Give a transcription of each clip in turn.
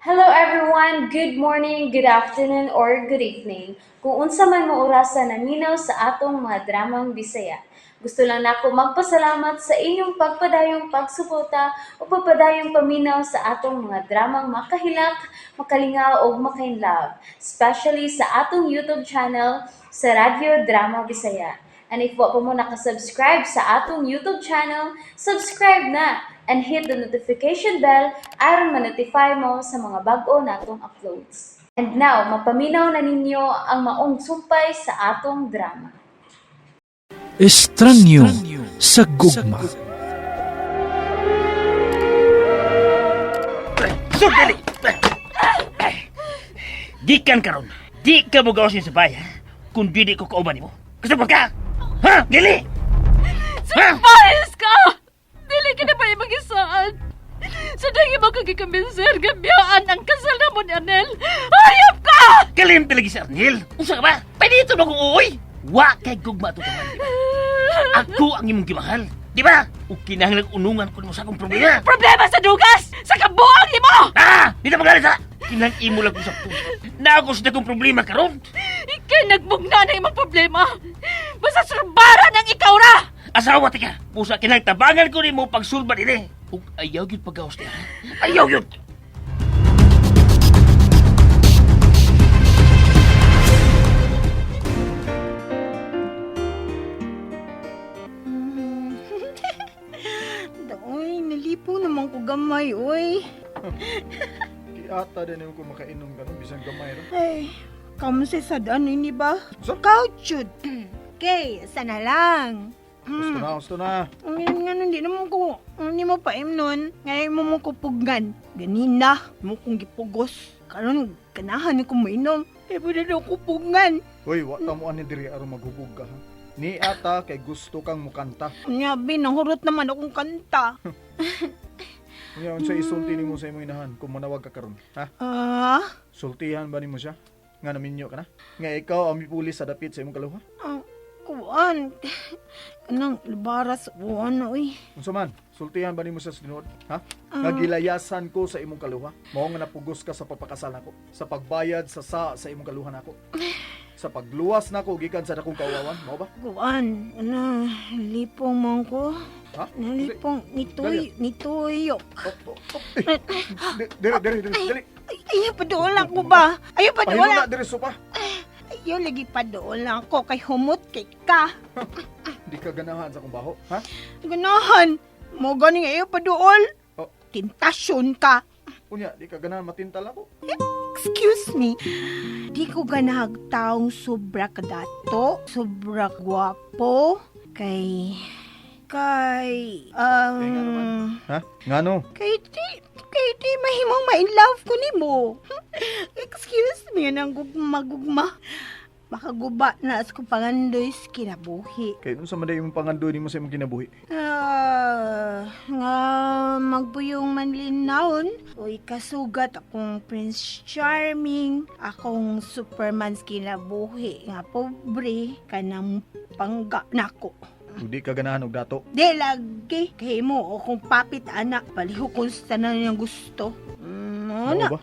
Hello everyone, good morning, good afternoon, or good evening. Kung unsa man mo orasan naminaw sa atong mga dramang Bisaya. Gusto lang nako magpasalamat sa inyong pagpadayong pagsuporta o pagpadayong paminaw sa atong mga dramang makahilak, makalingaw o makainlove, especially sa atong YouTube channel sa Radyo Drama Bisaya. And if wa pa mo nakasubscribe sa atong YouTube channel, subscribe na and hit the notification bell aron ma-notify mo sa mga bag-o natong uploads. And now, mapaminaw na ninyo ang maong sumpay sa atong drama. Estranyo sa gugma. Sudali! Gikan karon. Di ka mo gawas sa bahay, ha? Kung di ko kauban mo. Kasabot ka! Ha? Dili! Ha? Pahis ka! Dili ka na ba yung mag-isaan? Sa dahil mo kagikaminser, gabiyaan ang kasal na mo ni Anel. Hayop ka! Kalim talaga si Arnel. Unsa ka ba? Pwede ito na kung uuwi. Wa kay gugma ito kaman, di ba? Ako ang imong gimahal. Di ba? O kinahanglang unungan ko mo sa akong problema. Problema sa dugas! Sa kabuang mo! Ah! Di na magalit ha! Kinahang imo lang ko sa tuwa. Na ako sa akong problema karon. Ikay nagbugna na imong problema. Basta surbara ng ikaw ra! Asawa tika. Pusa kinahang tabangan ko ni mo pagsulba din eh. Ug ayaw yun paggawas niya. Ayaw yun! Oy, nalipo naman ko gamay, oy. Ata din ko makainom ganun, bisan gamay ro. Ay, kamu si Sadan ini ba? Sa? Couchud. Okay, sana lang. Gusto na. Ngayon nga hindi naman ko, hindi mo pa nun. Ngayon mo kupugan. Ganina, mo kong gipugos. Karon ganahan ko mo inom. Eh, pwede daw kupugan. Hoy, wa ta mo ani diri aron maghubog ka ha. Ni ata kay gusto kang mukanta. Nyabi, nahurot naman akong kanta. Unya unsa isulti nimo sa imong inahan kung manawag ka karon, ha? Sultihan ba nimo siya? Nga naminyo ka na? Nga ikaw ang mipulis sa dapit sa imong kaluha? Kuan. Kanang libaras, ano, uy. Unsa man? Sultihan ba nimo sa sinuod, ha? Nga gilayasan ko sa imong kaluha. Mao nga napugos ka sa pagpakasal nako, sa pagbayad sa imong kaluha nako. Sa pagluwas nako gikan sa dakong kawawan, mao ba? Kuan, lipong man ko. Ha? Nalipong nituyo. Dili. Ayaw pa doon lang ko ba? Ayaw pa doon Pahimo lang. na diri sopa. Ayaw lagi pa doon lang ko kay humot kay ka. Di ka ganahan sa akong baho, ha? Ganahan. Mo ganing ayaw pa doon. Oh. Tentasyon ka. Unya, di ka ganahan matintal ako. Excuse me. Di ko ganahag taong sobra kadato, sobra gwapo, kay Ha? Ngano? kay di mahimong ma-in-love ko ni mo. Excuse me, nang gugma. Makaguba na as ko pangandoy sa kinabuhi. Kaya nun sa maday yung pangandoy nimo sa imong kinabuhi. Nga magbuyong manlinawon, uy kasugat akong Prince Charming, akong Superman sa kinabuhi, nga pobre, kanang pangga nako. Hindi ka ganahan og dato. Di lagi, kay mo akong papit anak, paliho kung sa tanan niyang gusto. Mao Na. ba?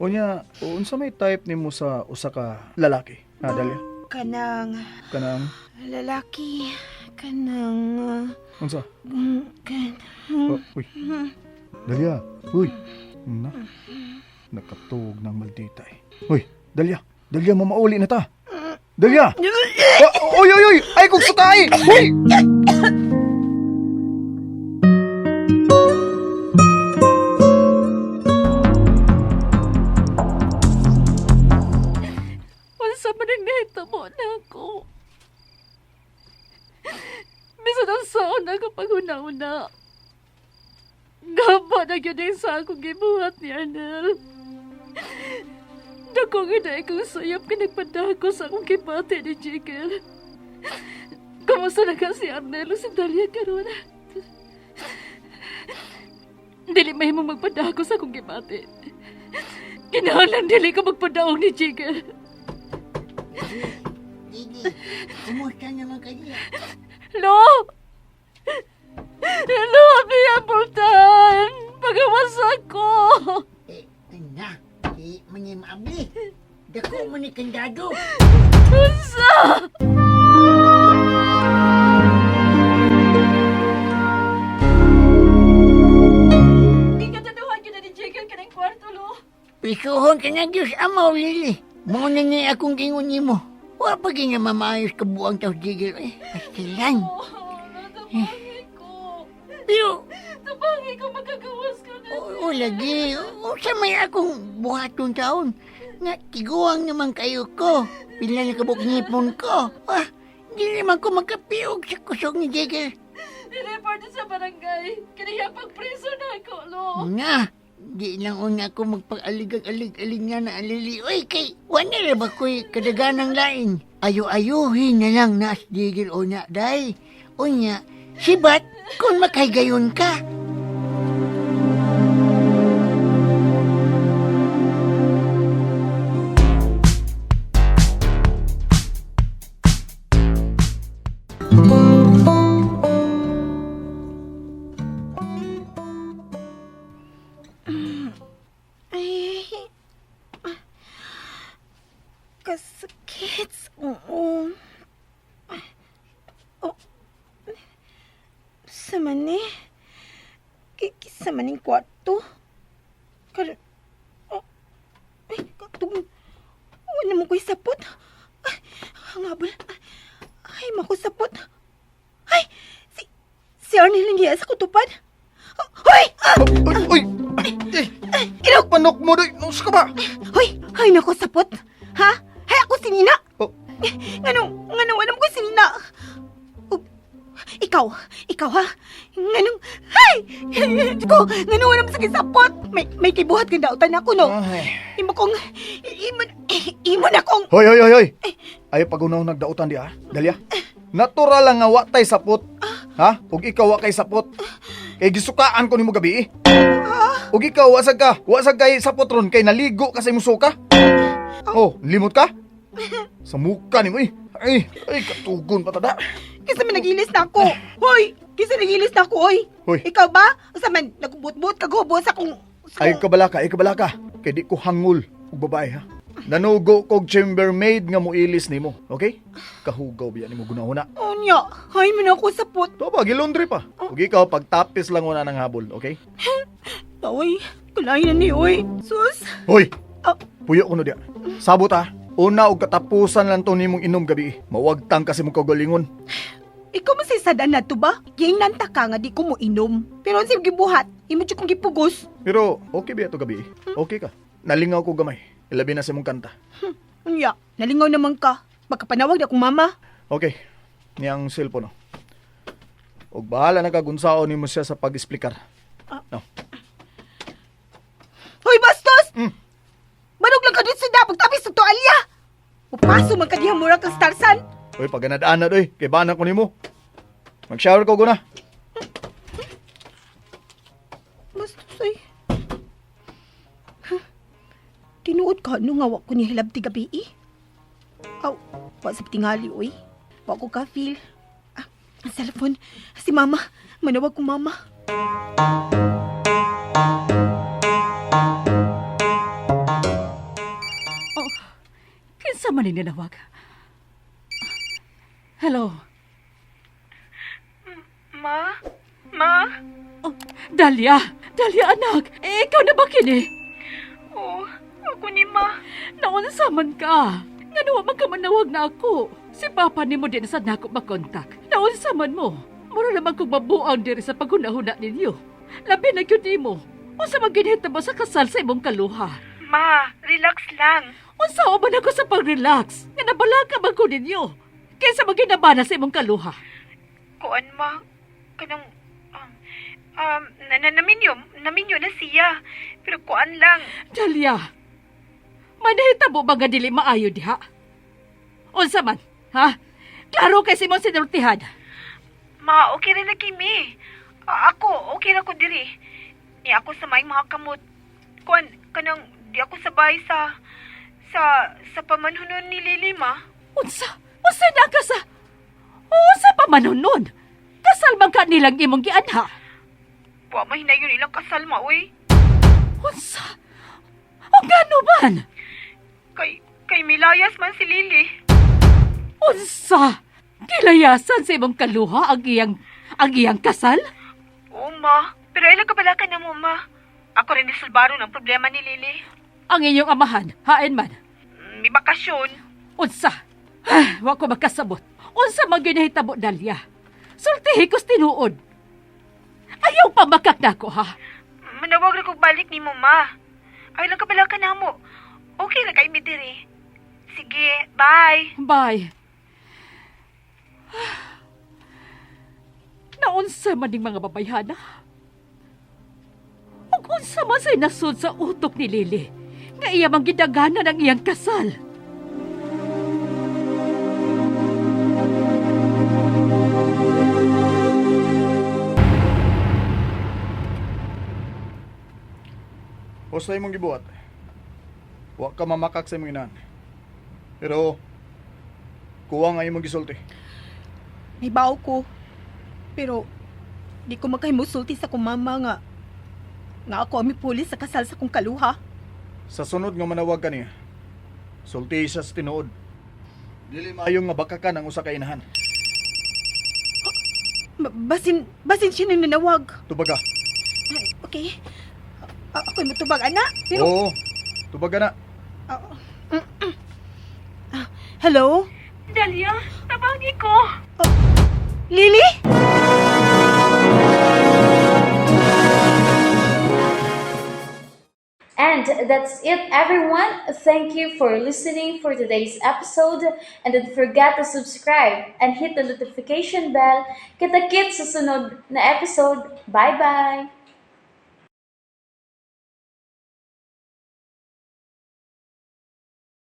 Unya, unsa may type nimo sa usa ka lalaki? Ha, Dalia? Kanang Kanang lalaki, kanang unsa? kanang Uy. Dalia, uy. Na. Nakatug ng maldita eh. Uy, Dalia. Dalia, mamauli na ta. Dalia! Uy! Ay, kung sutay! Uy! Unsa man ang nahitabo na ako. Bisan ang saon ako paghuna-una. Gaba na yun ang sa akong gibuhat ni Arnel. Dako nga kong sayap ka nagpadako sa akong kipati ni Jigel. Kamusta na ka si Arnel o si Dalia karon? Dili mahimong magpadako sa akong kipati. Kinahanglan dili ko magpadaong ni Jigel. Kumusta naman kayo? Lo! Lo, Abdi Abultan! Pagawas ako! Eh, Ikaw man ni kandado. Unsa? Di ka taduhan yun na ni Jiggle ka ng kwarto, lo. Pisuhon ka na Diyos amaw, Lili. Muna ni akong gingon ni mo. Wa pa gina mamayos ka buang tao Jiggle. Pastilan. Oh, natabangin ko. Pero, Tabangin ko magkagawas ka na. o lagi, sa may akong buhaton taon. Nga, tiguang naman kayo ko. Pila na kabuk ngipon ko. Hindi naman ko magkapiog sa kusog ni Jiggle. I-report sa barangay. Kaya pagpreso na ako, lo. Nga, di lang una ako magpag-alig-alig nga na alili. Uy, kay, wala na ba ko'y kadaganang lain? Ayo-ayuhin na lang na asdigil o na, day. O nya, sibat kung makaygayon ka. Ay, kasakit. Oo. Oh. Sa man eh. Kisa man yung kwarto. Oh. Ay, katong. Wala mo ko'y sapot. Ay, ang habol. Ay, makusapot. Ay, si Arnel ang giya sa kutupad. Hoy! Uy! Ilaw! Panok mo doy! Nus ka ba? Hoy! Ay, naku, sapot! Ha? Hay, ako si Nina! Oh. Nganong, alam ko si Nina! Oh, ikaw ha? Nganong, hay! Ko, nganong alam sa kisapot! May kibuhat kang dautan ako, no? Ay. Imo na kong... Hoy! Ayaw pag-unaw nagdautan di ah. Dalia. Natural lang nga wa tay sapot. Ha? Ug ikaw wa kay sapot. Kay gisukaan ko nimo gabi eh. Ug ikaw wa sad kay sapot ron kay naligo ka sa imong suka. Oh, limot ka? Sa muka nimo eh. Ay katugon pa tada. Kisa man nagilis na ako. Hoy! Kisa nagilis na ako, hoy! Hoy. Ikaw ba? Asa man, nagbut-but kagubot sa kong... Ay kabalaka. Kay di ko hangol ug babae ha. Nanugo kog chambermaid nga muilis nimo, okay? Kahugaw biya nimo gunahuna. Onya, hay man ako sapot. To ba gilondre pa. Ug ikaw pagtapis lang una ng habol, okay? Oy, kulay na ni, oy. Sus. Hoy. Ah. Puyo kuno dia. Sabot ha. Una og katapusan lang to nimong inom gabi. Mawagtang kasi mo kagalingon. Ikaw masisadan na to ba? Yang nanta ka nga di ko mo inom. Pero ang gibuhat, imo kong gipugos. Pero okay biya to gabi. Okay ka. Nalingaw ko gamay. Ilabi na sa mong kanta. Unya, nalingaw naman ka. Magkapanawag na akong mama. Okay. Niyang cellphone no. Og bahala na kagunsaon nimo siya sa pag-esplikar. No. Hoy, bastos! Mm. Manog lang ka dun sa da, pagtapis sa toalya. Upaso man ka diha mura kang starsan. Hoy, paganadaan na doy. Kay bana ko nimo. Mag-shower ko guna. Bastos, ay. Tinuod ka, nung awak ko ni hilab ti gabi eh. Aw, wa sa tingali, oy. Wa ko ka feel. Ang cellphone. Si mama. Manawag ko mama. Kinsa man ni nanawag? Hello? Ma? Oh, Dalia! Dalia, anak! Ikaw na ba kini? Oo, ako ni ma. Naunsa man ka? Nga nawa man ka manawag na ako. Si Papa ni mo din sa nako makontak. Naunsa man mo? Mura naman kong mabuang diri sa paghunahuna ninyo. Labi na yun ni mo. Unsa man ginhita mo sa kasal sa imong kaluha? Ma, relax lang. Unsa o man ako sa pag-relax? Nga nabala ka man ko ninyo. Kaysa maginabana sa imong kaluha. Kuan ma, kanang naminyo na siya. Pero kuan lang. Dalia, may nahitabo ba nga dili maayo diha? Unsa man, ha? Klaro kay si mong sinultihan. Ma, okay rin na kimi. Ako, okay na ko diri. Ni ako sa may mga kamot. Kuan, kanang di ako sabay sa pamanhunon ni Lili, ma. Unsa na ka sa... Unsa pa manunon? Kasal man ka nilang imong gianha. Wa mahinayon ilang kasal, ma, uy. Unsa? O gano man? Kay kay milayas man si Lily. Unsa? Gilayasan sa imong kaluha ang iyang kasal? Oo, ma. Pero ilang kabalakan na mo, ma. Ako rin isulbaro ng problema ni Lily. Ang inyong amahan, hain man. May bakasyon. Unsa? Wa ko makasabot. Unsa man ginahitabo, Dalia? Sultihi ko's tinuod. Ayaw pa makak na ko, ha? Manawag na kong balik ni mo, ma. Ay lang kabalakan na mo. Okay na kay mi diri. Sige, bye. Bye. Naunsa man ning mga babayhana? Ug unsa man say nasud sa utok ni Lily nga iya mang gidaganan ang iyang kasal? O sa imong gibuhat. Wa ka mamakak sa imong inahan. Pero kuwang ay imong gisulti. May baw ko. Pero di ko makahimusulti sa kong mama nga ako ang pulis sa kasal sa kong kaluha. Sa sunod nga manawag ka niya, sulti siya sa tinuod. Dili maayong nga bakakan ang usa ka inahan. Basin siya nang nanawag. Tubaga. Ay, okay. Ako'y matubag, anak. Pero, Oo, tubaga na. hello? Dalia, tabangi ko. Lily? And that's it, everyone. Thank you for listening for today's episode. And don't forget to subscribe and hit the notification bell. Kita-kits sa sunod na episode. Bye-bye!